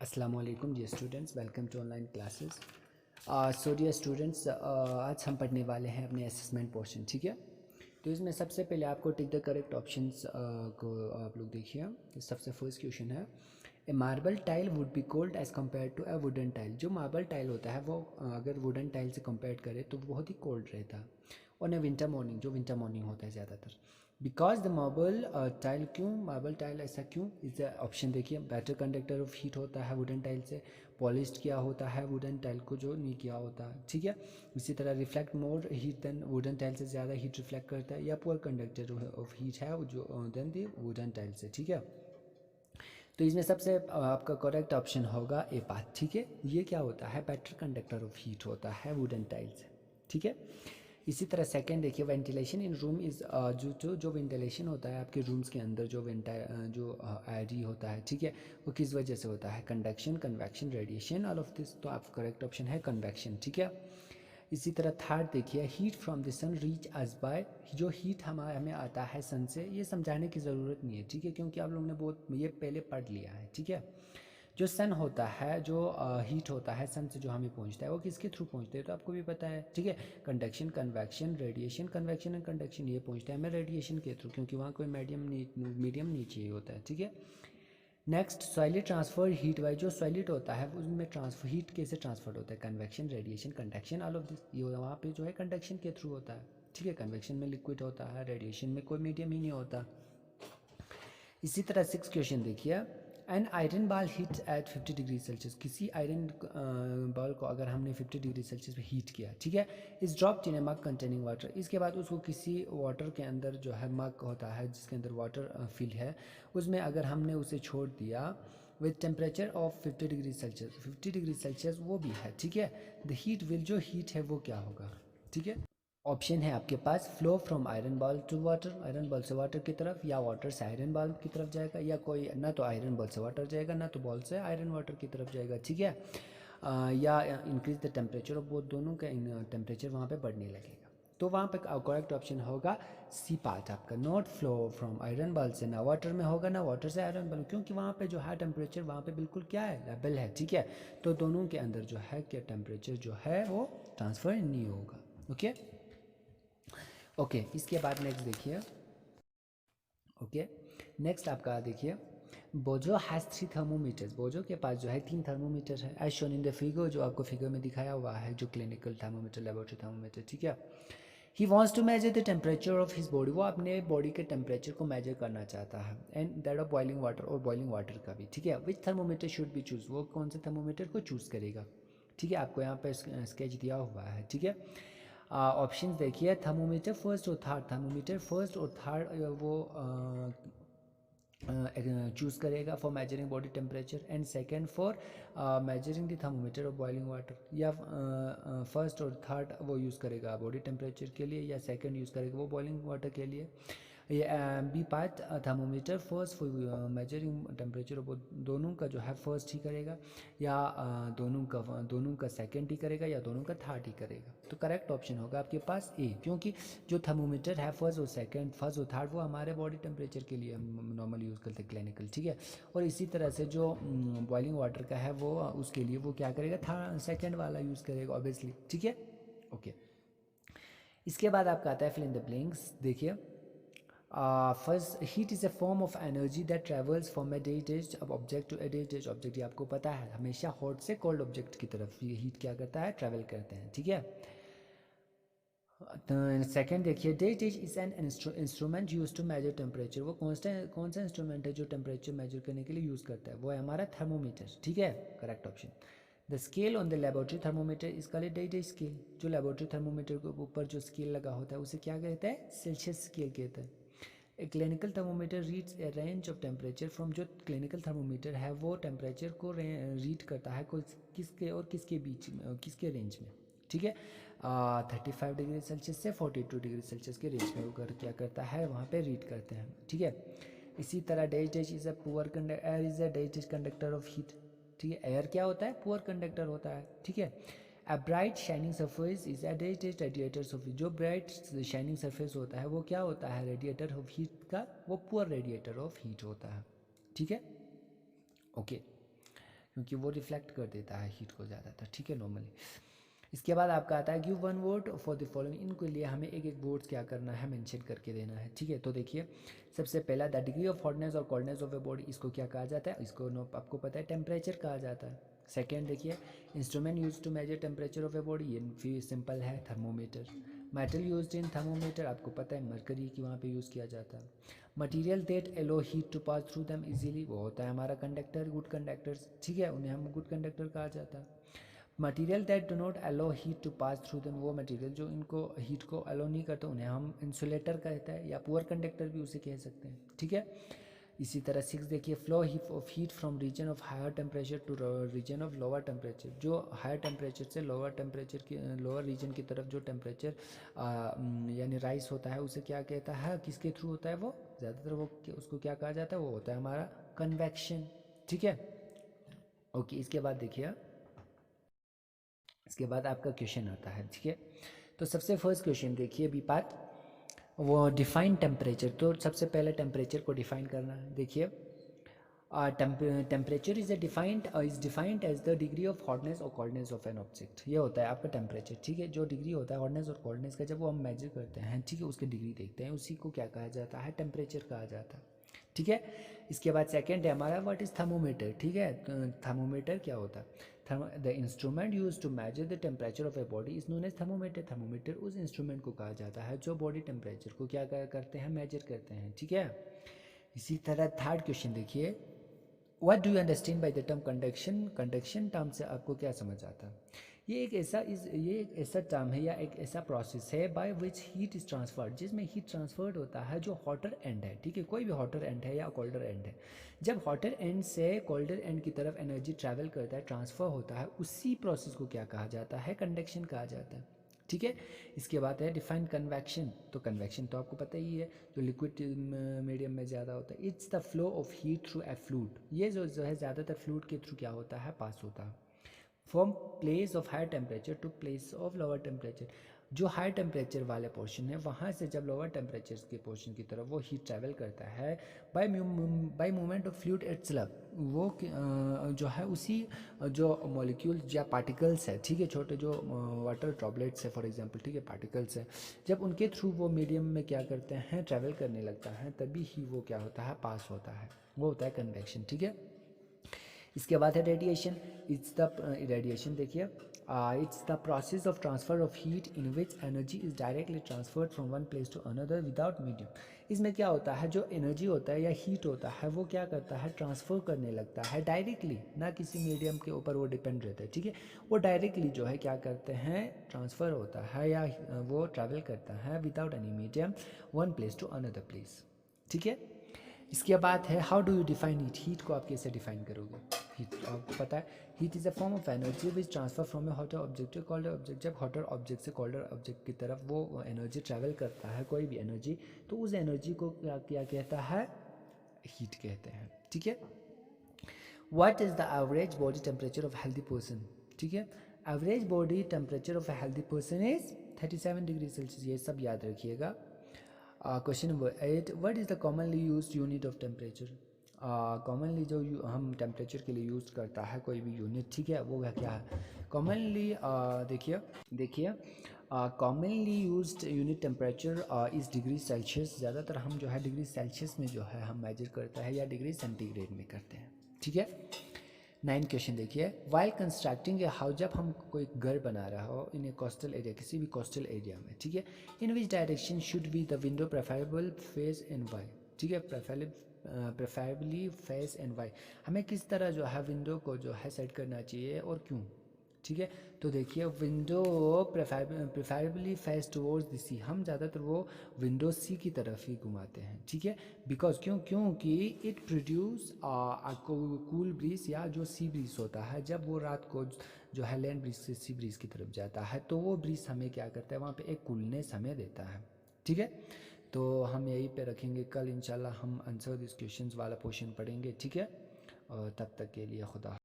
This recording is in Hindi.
अस्सलाम वालेकुम dear students, welcome to online classes. So dear students, आज हम पढ़ने वाले हैं अपने असेसमेंट पोर्शन। ठीक है, तो इसमें सबसे पहले आपको टिक द करेक्ट ऑप्शंस को आप लोग देखिए। सबसे फर्स्ट क्वेश्चन है, a marble tile would be cold as compare to a wooden tile. जो मार्बल टाइल होता है वो अगर वुडन टाइल से कंपेयर करें तो वो बहुत ही कोल्ड रहता है। और न विंटर मॉर्निंग, जो विंटर मॉर्निंग होता है ज़्यादातर, बिकॉज द मार्बल टाइल, क्यों मार्बल टाइल ऐसा क्यों? इस ऑप्शन देखिए, बेटर कंडक्टर ऑफ हीट होता है वुडन टाइल से, पॉलिश्ड किया होता है वुडन टाइल को जो नहीं किया होता है। ठीक है, इसी तरह reflect more heat than wooden tile से ज़्यादा हीट रिफ्लेक्ट करता है, या पुअर कंडक्टर ऑफ हीट है जो देन दी वुडन टाइल से। ठीक है, तो इसमें सबसे आपका करेक्ट ऑप्शन होगा ए पाथ। ठीक है, ये क्या होता है? बेटर कंडक्टर ऑफ हीट होता है वुडन टाइल से। ठीक है, इसी तरह सेकंड देखिए, वेंटिलेशन इन रूम इज़, जो वेंटिलेशन होता है आपके रूम्स के अंदर, जो एयर होता है, ठीक है, वो किस वजह से होता है? Conduction, convection, radiation, all of this. तो आप करेक्ट ऑप्शन है कन्वेक्शन। ठीक है, इसी तरह थर्ड देखिए, heat from the sun reach us by, जो हीट हमें आता है सन से, ये समझाने की ज़रूरत नहीं है। ठीक है, क्योंकि आप लोगों ने बहुत ये पहले पढ़ लिया है। ठीक है, जो सन होता है, जो हीट होता है सन से जो हमें पहुंचता है, वो किसके थ्रू पहुंचता है? तो आपको भी पता है। ठीक है, conduction, convection, radiation, convection and conduction, ये पहुंचता है हमें रेडिएशन के थ्रू, क्योंकि वहाँ कोई मीडियम नहीं चाहिए होता है। ठीक है, next, solid transfer heat wise, जो सॉलिड होता है उसमें ट्रांसफर हीट कैसे ट्रांसफर होता है? Convection, radiation, conduction, all of this. ये वहाँ पे जो है कंडक्शन के थ्रू होता है। ठीक है, कन्वेक्शन में लिक्विड होता है, रेडिएशन में कोई मीडियम ही नहीं होता। इसी तरह सिक्स क्वेश्चन देखिए, an iron ball heat at 50 degree Celsius. किसी आयरन बॉल को अगर हमने 50 डिग्री सेल्सियस पे हीट किया, ठीक है, इस drop in A mug containing water, इसके बाद उसको किसी वाटर के अंदर, जो है मग होता है जिसके अंदर वाटर फिल है, उसमें अगर हमने उसे छोड़ दिया with temperature of 50 degree Celsius, 50 degree Celsius वो भी है। ठीक है, द हीट विल, जो हीट है वो क्या होगा? ठीक है, ऑप्शन है आपके पास, flow from iron ball to water, iron ball से वाटर की तरफ, या वाटर से आयरन बॉल की तरफ जाएगा, या कोई ना तो आयरन बॉल से वाटर जाएगा, ना तो बॉल से आयरन वाटर की तरफ जाएगा। ठीक है, या increase the temperature of both, दोनों का टेम्परेचर वहाँ पे बढ़ने लगेगा। तो वहाँ पे करेक्ट ऑप्शन होगा सी पार्ट आपका, not flow from iron ball से, ना वाटर में होगा ना वाटर से आयरन बॉल, क्योंकि वहाँ पे जो है टेम्परेचर वहाँ पे बिल्कुल क्या है, लेवल है। ठीक है, तो दोनों के अंदर जो है क्या टेम्परेचर जो है वो ट्रांसफ़र नहीं होगा। ओके ओके, इसके बाद नेक्स्ट देखिए। ओके, नेक्स्ट आपका देखिए, बोजो हैज़ 3 थर्मोमीटर्स, बोजो के पास जो है 3 थर्मोमीटर है, as shown in the figure, जो आपको फिगर में दिखाया हुआ है, जो क्लिनिकल थर्मोमीटर, लेबोरेटरी थर्मोमीटर। ठीक है, he wants to measure the temperature of his body, वो अपने बॉडी के टेम्परेचर को मेजर करना चाहता है, and that of boiling water, और बॉइलिंग वाटर का भी। ठीक है, विच थर्मोमीटर शुड बी चूज़, वो कौन से थर्मोमीटर को चूज़ करेगा? ठीक है, आपको यहाँ पे स्केच दिया हुआ है। ठीक है, ऑप्शन देखिए, थर्मोमीटर फर्स्ट और थर्ड, थर्मोमीटर फर्स्ट और थर्ड वो चूज़ करेगा for measuring body temperature, and second for measuring the thermometer of boiling water, या फर्स्ट और थर्ड वो यूज़ करेगा बॉडी टेम्परेचर के लिए, या सेकेंड यूज़ करेगा वो बॉइलिंग वाटर के लिए। ये B part, thermometer first for measuring temperature of, दोनों का जो है फर्स्ट ही करेगा, या दोनों का सेकंड ही करेगा, या दोनों का थर्ड ही करेगा। तो करेक्ट ऑप्शन होगा आपके पास ए, क्योंकि जो थर्मोमीटर है फर्स्ट और सेकंड, फर्स्ट और थर्ड, वो हमारे बॉडी टेम्परेचर के लिए हम नॉर्मल यूज़ करते हैं, क्लिनिकल। ठीक है, और इसी तरह से जो बॉइलिंग वाटर का है वो उसके लिए वो क्या करेगा, थर्ड सेकेंड वाला यूज़ करेगा ऑब्वियसली। ठीक है, ओके, इसके बाद आपका आता है फिल इन द ब्लैंक्स। देखिए, first, heat is a form of energy that travels from a dash object to a dash object. ये आपको पता है, हमेशा हॉट से कोल्ड ऑब्जेक्ट की तरफ ये हीट क्या करता है, ट्रैवल करते हैं। ठीक है, सेकेंड देखिए, dash is an instrument use to measure temperature, वो कौन सा इंस्ट्रूमेंट है जो टेम्परेचर मेजर करने के लिए यूज़ करता है? वो है हमारा थर्मोमीटर। ठीक है, correct option. The scale on the laboratory thermometer is called days scale, जो लेबोरेटरी थर्मोमीटर के ऊपर जो स्केल लगा होता है उसे क्या कहते हैं? सेल्सियस स्केल कहते हैं। A clinical thermometer reads A range of temperature from, जो क्लिनिकल थर्मोमीटर है वो टेम्परेचर को रीड करता है किसके और किसके बीच में, किसके रेंज में? ठीक है, 35 डिग्री सेल्सियस से 42 डिग्री सेल्सियस के रेंज में वो क्या करता है, वहाँ पे रीड करते हैं। ठीक है, इसी तरह days is a poor conductor, air is a days conductor of heat. ठीक है, एयर क्या होता है? पुअर कंडक्टर होता है। ठीक है, a bright shining surface is at radiators of heat, जो ब्राइट शाइनिंग सरफेस होता है वो क्या होता है? रेडिएटर ऑफ हीट का, वो पुअर रेडिएटर ऑफ हीट होता है। ठीक है, ओके, क्योंकि वो रिफ्लेक्ट कर देता है हीट को ज़्यादातर, ठीक है, नॉर्मली। इसके बाद आपका आता है give one word for the following, इनके लिए हमें एक एक वर्ड्स क्या करना है, मेंशन करके देना है, ठीक है। तो देखिए सबसे पहला द डिग्री ऑफ हॉटनेस और कोल्डनेस ऑफ ए बॉडी, इसको क्या कहा जाता है, इसको आपको पता है टेम्परेचर कहा जाता है। सेकेंड देखिए instrument use to measure temperature of a body, ये फिर सिंपल है thermometer. Metal use in thermometer, आपको पता है मरकरी की वहाँ पे यूज़ किया जाता है। Material that allow heat to pass through them easily, वो होता है हमारा कंडक्टर, गुड कंडक्टर्स, ठीक है, उन्हें हम गुड कंडक्टर कहा जाता है। Material that do not allow heat to pass through them, वो मटीरियल जो इनको हीट को अलो नहीं करते उन्हें हम इंसुलेटर कहते हैं, या पुअर कंडक्टर भी उसे कह सकते हैं, ठीक है। इसी तरह 6 देखिए flow of heat from region of higher temperature to region of lower temperature, जो हायर टेम्परेचर से लोअर टेम्परेचर की लोअर रीजन की तरफ जो टेम्परेचर यानी राइस होता है उसे क्या कहता है, किसके थ्रू होता है, वो ज़्यादातर वो उसको क्या कहा जाता है, वो होता है हमारा कन्वेक्शन, ठीक है। ओके, इसके बाद देखिए इसके बाद आपका क्वेश्चन आता है, ठीक है। तो सबसे फर्स्ट क्वेश्चन देखिए बी पार्ट, वो डिफाइन टेम्परेचर, तो सबसे पहले टेम्परेचर को डिफाइन करना है। देखिए temperature is defined as the degree of hotness और कोल्डनेस ऑफ एन ऑब्जेक्ट, ये होता है आपका टेम्परेचर, ठीक है। जो डिग्री होता है हॉटनेस और कोल्डनेस का, जब वो हम मेजर करते हैं, ठीक है, उसकी डिग्री देखते हैं, उसी को क्या कहा जाता है, टेम्परेचर कहा जाता है, ठीक है। इसके बाद सेकेंड है हमारा व्हाट इज़ थर्मोमीटर, ठीक है। थर्मोमीटर क्या होता है, the instrument use to measure the temperature of a body is known as thermometer, thermometer उस इंस्ट्रूमेंट को कहा जाता है जो बॉडी टेम्परेचर को क्या करते हैं, मेजर करते हैं, ठीक है। इसी तरह थर्ड क्वेश्चन देखिए, what do you understand by the term conduction, conduction term से आपको क्या समझ आता है, ये एक ऐसा टर्म है या एक ऐसा प्रोसेस है by which heat is transferred, जिसमें हीट ट्रांसफर्ड होता है जो हॉटर एंड है, ठीक है, कोई भी हॉटर एंड है या कोल्डर एंड है, जब हॉटर एंड से कोल्डर एंड की तरफ एनर्जी ट्रैवल करता है, ट्रांसफ़र होता है, उसी प्रोसेस को क्या कहा जाता है, कंडक्शन कहा जाता है, ठीक है। इसके बाद है डिफाइन कन्वेक्शन, तो कन्वेक्शन तो आपको पता ही है, जो लिक्विड मीडियम में ज़्यादा होता है, it's the flow of heat through a fluid, ये जो है ज़्यादातर फ्लूइड के थ्रू क्या होता है, पास होता है। From place of higher temperature to place of lower temperature, जो हाई टेम्परेचर वाले पोर्शन है वहाँ से जब लोअर टेम्परेचर के पोर्शन की तरफ वो हीट ट्रैवल करता है by movement of fluid itself, वो जो है उसी जो मॉलिक्यूल्स या पार्टिकल्स है, ठीक है, छोटे जो वाटर ड्रॉपलेट्स है फॉर एग्जांपल, ठीक है, पार्टिकल्स है, जब उनके थ्रू वो मीडियम में क्या करते हैं, ट्रैवल करने लगता है, तभी ही वो क्या होता है, पास होता है, वो होता है कन्वेक्शन, ठीक है। इसके बाद है रेडिएशन, इट्स द रेडिएशन देखिए it's the process of transfer of heat in which energy is directly transferred from one place to another without medium, इसमें क्या होता है, जो एनर्जी होता है या हीट होता है वो क्या करता है, ट्रांसफ़र करने लगता है डायरेक्टली, ना किसी मीडियम के ऊपर वो डिपेंड रहता है, ठीक है, वो डायरेक्टली जो है क्या करते हैं, ट्रांसफ़र होता है या वो ट्रैवल करता है without any medium one place to another place, ठीक है। इसके बाद है how do you define heat, heat को आप कैसे डिफाइन करोगे, हीट आपको पता है, heat is a form of energy which transfer from a hotter object to colder object, जब हॉटर ऑब्जेक्ट से कोल्डर ऑब्जेक्ट की तरफ वो एनर्जी ट्रैवल करता है, कोई भी एनर्जी, तो उस एनर्जी को क्या क्या कहता है, हीट कहते हैं, ठीक है। What is the average body temperature of healthy person, ठीक है, average body temperature of a healthy person is 37 degree Celsius, ये सब याद रखिएगा। Question number 8, what is the commonly used unit of temperature, commonly जो हम टेम्परेचर के लिए यूज़ करता है कोई भी यूनिट, ठीक है, वो क्या है कॉमनली, देखिए commonly used unit temperature is degree Celsius, ज़्यादातर हम जो है डिग्री सेल्सियस में जो है हम मेजर करते हैं या डिग्री सेंटीग्रेड में करते हैं, ठीक है। 9 क्वेश्चन देखिए, वाइल कंस्ट्रक्टिंग ए हाउस, जब हम कोई घर बना रहा हो इन ए कोस्टल एरिया, किसी भी कोस्टल एरिया में, ठीक है, in which direction should be the window preferable face and why, ठीक है, प्रेफरेबली फेस एंड वाई, हमें किस तरह जो है विंडो को जो है सेट करना चाहिए और क्यों, ठीक है। तो देखिए window preferably face towards the sea, हम ज़्यादातर वो विंडो सी की तरफ ही घुमाते हैं, ठीक है, बिकॉज क्योंकि इट प्रोड्यूस कूल ब्रीज, या जो सी ब्रीज होता है, जब वो रात को जो है लैंड ब्रीज से सी ब्रीज की तरफ जाता है, तो वो ब्रीज हमें क्या करता है, वहाँ पे एक कूलनेस हमें देता है, ठीक है। तो हम यहीं पे रखेंगे, कल इंशाल्लाह हम आंसर दिस क्वेश्चंस वाला पोर्शन पढ़ेंगे, ठीक है, और तब तक के लिए खुदा।